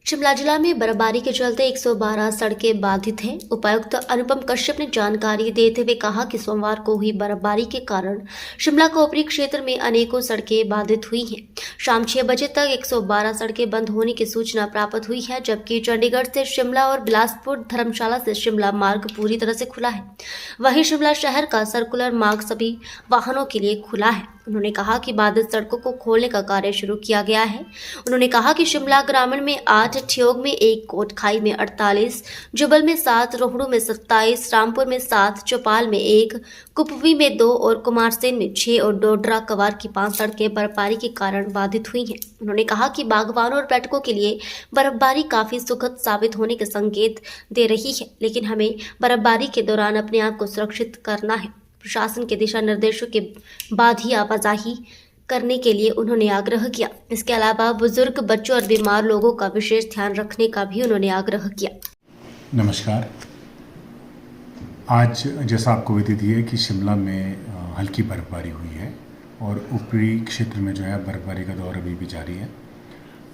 शिमला जिला में बर्फबारी के चलते 112 सड़कें बाधित हैं। उपायुक्त अनुपम कश्यप ने जानकारी देते हुए कहा कि सोमवार को हुई बर्फबारी के कारण शिमला के ऊपरी क्षेत्र में अनेकों सड़कें बाधित हुई हैं। शाम 6 बजे तक 112 सड़कें बंद होने की सूचना प्राप्त हुई है, जबकि चंडीगढ़ से शिमला और बिलासपुर धर्मशाला से शिमला मार्ग पूरी तरह से खुला है। वहीं शिमला शहर का सर्कुलर मार्ग सभी वाहनों के लिए खुला है। उन्होंने कहा कि बाधित सड़कों को खोलने का कार्य शुरू किया गया है। उन्होंने कहा कि शिमला ग्रामीण में 8, ठियोग में 1, कोटखाई में 48, जुबल में 7, रोहड़ू में 27, रामपुर में 7, चौपाल में 1, कुपवी में 2 और कुमारसेन में 6 और डोडरा कवार की 5 सड़कें बर्फबारी के कारण बाधित हुई हैं। उन्होंने कहा कि बागवानों और पर्यटकों के लिए बर्फबारी काफी सुखद साबित होने के संकेत दे रही है, लेकिन हमें बर्फबारी के दौरान अपने आप को सुरक्षित करना है। प्रशासन के दिशा निर्देशों के बाद ही आवाजाही करने के लिए उन्होंने आग्रह किया। इसके अलावा बुजुर्ग, बच्चों और बीमार लोगों का विशेष ध्यान रखने का भी उन्होंने आग्रह किया। नमस्कार। आज जैसा आपको विदित है कि शिमला में हल्की बर्फबारी हुई है और ऊपरी क्षेत्र में जो है बर्फबारी का दौर अभी भी जारी है।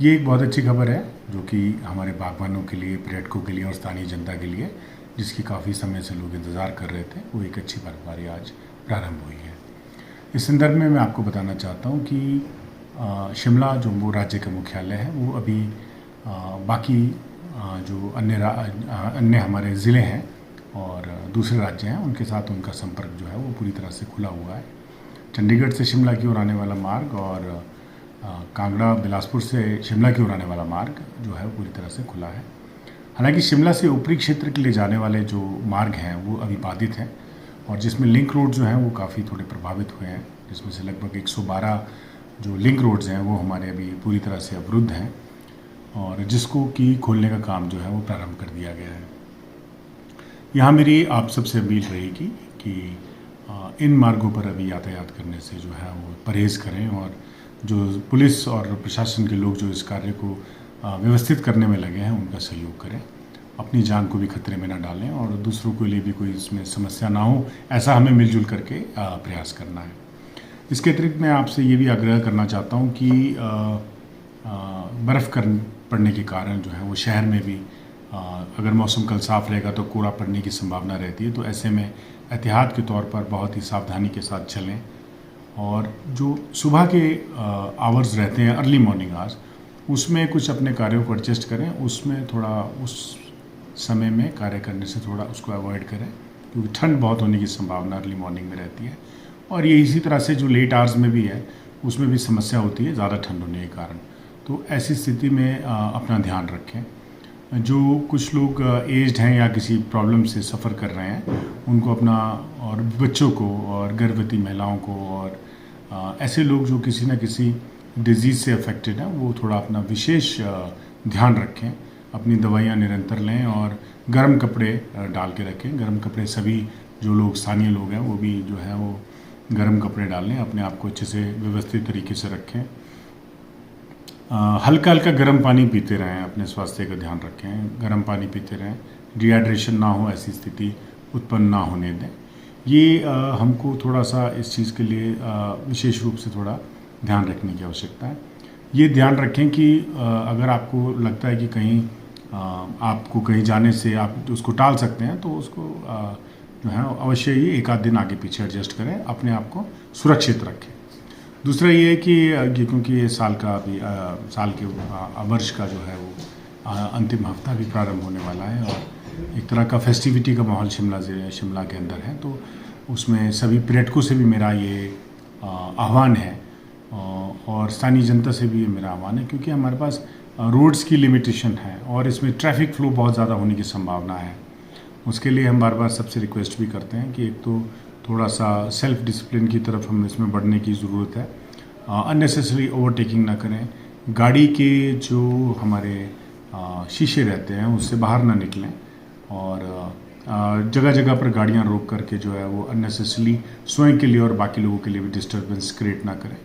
ये एक बहुत अच्छी खबर है जो कि हमारे बागवानों के लिए, पर्यटकों के लिए और स्थानीय जनता के लिए, जिसकी काफ़ी समय से लोग इंतज़ार कर रहे थे, वो एक अच्छी बर्फबारी आज प्रारंभ हुई है। इस संदर्भ में मैं आपको बताना चाहता हूँ कि शिमला जो वो राज्य का मुख्यालय है, वो अभी बाकी जो अन्य हमारे ज़िले हैं और दूसरे राज्य हैं, उनके साथ उनका संपर्क जो है वो पूरी तरह से खुला हुआ है। चंडीगढ़ से शिमला की ओर आने वाला मार्ग और कांगड़ा बिलासपुर से शिमला की ओर आने वाला मार्ग जो है वो पूरी तरह से खुला है। हालांकि शिमला से ऊपरी क्षेत्र के लिए जाने वाले जो मार्ग हैं वो अभी बाधित हैं और जिसमें लिंक रोड जो हैं वो काफ़ी थोड़े प्रभावित हुए हैं, जिसमें से लगभग 112 जो लिंक रोड्स हैं वो हमारे अभी पूरी तरह से अवरुद्ध हैं और जिसको कि खोलने का काम जो है वो प्रारंभ कर दिया गया है। यहाँ मेरी आप सबसे अपील रहेगी कि इन मार्गों पर अभी यातायात करने से जो है वो परहेज़ करें और जो पुलिस और प्रशासन के लोग जो इस कार्य को व्यवस्थित करने में लगे हैं उनका सहयोग करें, अपनी जान को भी खतरे में न डालें और दूसरों के लिए भी कोई इसमें समस्या ना हो, ऐसा हमें मिलजुल करके प्रयास करना है। इसके अतिरिक्त मैं आपसे ये भी आग्रह करना चाहता हूँ कि बर्फ़ पड़ने के कारण जो है वो शहर में भी अगर मौसम कल साफ़ रहेगा तो कोहरा पड़ने की संभावना रहती है, तो ऐसे में एहतियात के तौर पर बहुत ही सावधानी के साथ चलें और जो सुबह के आवर्स रहते हैं, अर्ली मॉर्निंग आवर्स, उसमें कुछ अपने कार्यों को एडजस्ट करें, उसमें थोड़ा उस समय में कार्य करने से थोड़ा उसको अवॉइड करें, क्योंकि ठंड बहुत होने की संभावना अर्ली मॉर्निंग में रहती है और ये इसी तरह से जो लेट आवर्स में भी है उसमें भी समस्या होती है ज़्यादा ठंड होने के कारण। तो ऐसी स्थिति में अपना ध्यान रखें। जो कुछ लोग एज्ड हैं या किसी प्रॉब्लम से सफ़र कर रहे हैं उनको अपना, और बच्चों को और गर्भवती महिलाओं को और ऐसे लोग जो किसी न किसी डिजीज़ से अफेक्टेड हैं, वो थोड़ा अपना विशेष ध्यान रखें, अपनी दवाइयाँ निरंतर लें और गर्म कपड़े डाल के रखें। गर्म कपड़े सभी जो लोग स्थानीय लोग हैं वो भी जो है वो गर्म कपड़े डालें, अपने आप को अच्छे से व्यवस्थित तरीके से रखें। हल्का हल्का गर्म पानी पीते रहें, अपने स्वास्थ्य का ध्यान रखें, गर्म पानी पीते रहें, डिहाइड्रेशन ना हो ऐसी स्थिति उत्पन्न ना होने दें। ये हमको थोड़ा सा इस चीज़ के लिए विशेष रूप से थोड़ा ध्यान रखने की आवश्यकता है। ये ध्यान रखें कि अगर आपको लगता है कि कहीं आपको कहीं जाने से आप उसको टाल सकते हैं तो उसको जो है अवश्य ही एक आध दिन आगे पीछे एडजस्ट करें, अपने आप को सुरक्षित रखें। दूसरा ये है कि क्योंकि ये साल के वर्ष का जो है वो अंतिम हफ्ता भी प्रारंभ होने वाला है और एक तरह का फेस्टिविटी का माहौल शिमला के अंदर है, तो उसमें सभी पर्यटकों से भी मेरा ये आह्वान है और स्थानीय जनता से भी मेरा आह्वान है, क्योंकि हमारे पास रोड्स की लिमिटेशन है और इसमें ट्रैफिक फ्लो बहुत ज़्यादा होने की संभावना है। उसके लिए हम बार बार सबसे रिक्वेस्ट भी करते हैं कि एक तो थोड़ा सा सेल्फ डिसिप्लिन की तरफ हम इसमें बढ़ने की ज़रूरत है। अननेसेसरी ओवरटेकिंग ना करें, गाड़ी के जो हमारे शीशे रहते हैं उससे बाहर ना निकलें और जगह जगह पर गाड़ियाँ रोक करके जो है वो अननेसेसरी स्वयं के लिए और बाकी लोगों के लिए भी डिस्टर्बेंस क्रिएट ना करें।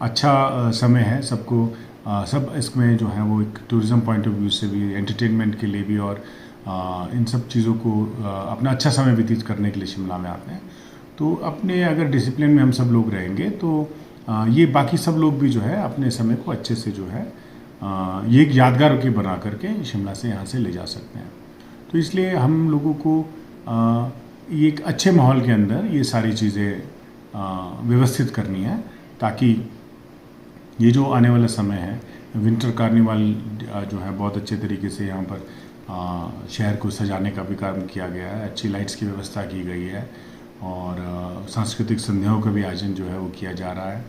अच्छा समय है सबको, सब इसमें जो है वो एक टूरिज़्म पॉइंट ऑफ व्यू से भी, एंटरटेनमेंट के लिए भी और इन सब चीज़ों को अपना अच्छा समय व्यतीत करने के लिए शिमला में आते हैं। तो अपने अगर डिसिप्लिन में हम सब लोग रहेंगे तो ये बाकी सब लोग भी जो है अपने समय को अच्छे से जो है ये एक यादगार के बना करके शिमला से यहाँ से ले जा सकते हैं। तो इसलिए हम लोगों को ये एक अच्छे माहौल के अंदर ये सारी चीज़ें व्यवस्थित करनी है, ताकि ये जो आने वाला समय है, विंटर कार्निवल जो है बहुत अच्छे तरीके से यहाँ पर शहर को सजाने का भी काम किया गया है, अच्छी लाइट्स की व्यवस्था की गई है और सांस्कृतिक संध्याओं का भी आयोजन जो है वो किया जा रहा है।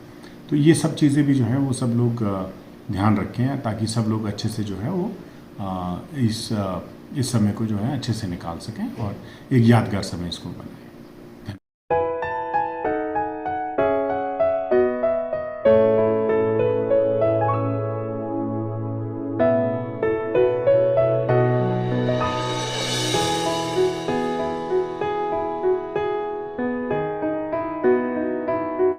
तो ये सब चीज़ें भी जो है वो सब लोग ध्यान रखें, ताकि सब लोग अच्छे से जो है वो इस समय को जो है अच्छे से निकाल सकें और एक यादगार समय इसको बनाएं।